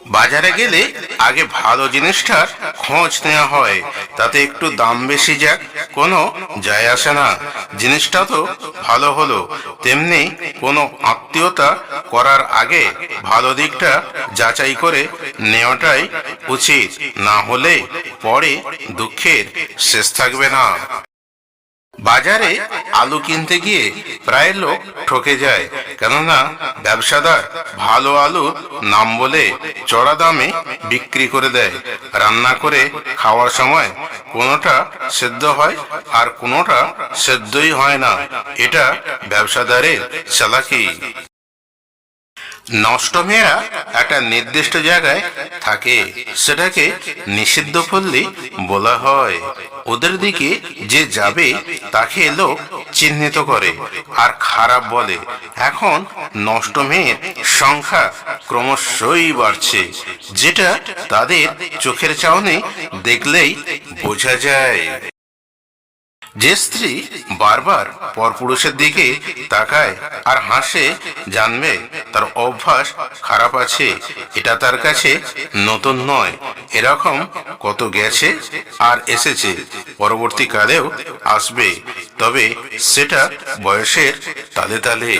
বাজারে গেলে আগে ভালো জিনিসটার খোঁজ নেওয়া হয়, তাতে একটু দাম বেশি যাক কোনো যায় আসে না। জিনিসটা তো ভালো হলো। তেমনি কোনো আত্মীয়তা করার আগে ভালো দিকটা যাচাই করে নেওয়াটাই উচিত, না হলে পরে দুঃখের শেষ থাকবে না। বাজারে আলু কিনতে গিয়ে প্রায় লোক ঠকে যায়, কেননা ব্যবসাদার ভালো আলুর নাম বলে চড়া দামে বিক্রি করে দেয়। রান্না করে খাওয়ার সময় কোনোটা সেদ্ধ হয় আর কোনোটা সেদ্ধই হয় না। এটা ব্যবসাদারের চালাকি। নষ্ট মেয়েরা একটা নির্দিষ্ট জায়গায় থাকে, সেটাকে নিষিদ্ধ পল্লী বলা হয়। ওদের দিকে যে যাবে তাকে লোক চিহ্নিত করে আর খারাপ বলে। এখন নষ্ট মেয়ের সংখ্যা ক্রমশই বাড়ছে, যেটা তাদের চোখের চাহনি দেখলেই বোঝা যায়। যে স্ত্রী বারবার পরপুরুষের দিকে তাকায় আর হাসে, জানবে তার অভ্যাস খারাপ আছে। এটা তার কাছে নতুন নয়। এরকম কত গেছে আর এসেছে, পরবর্তীকালেও আসবে, তবে সেটা বয়সের তালে তালে।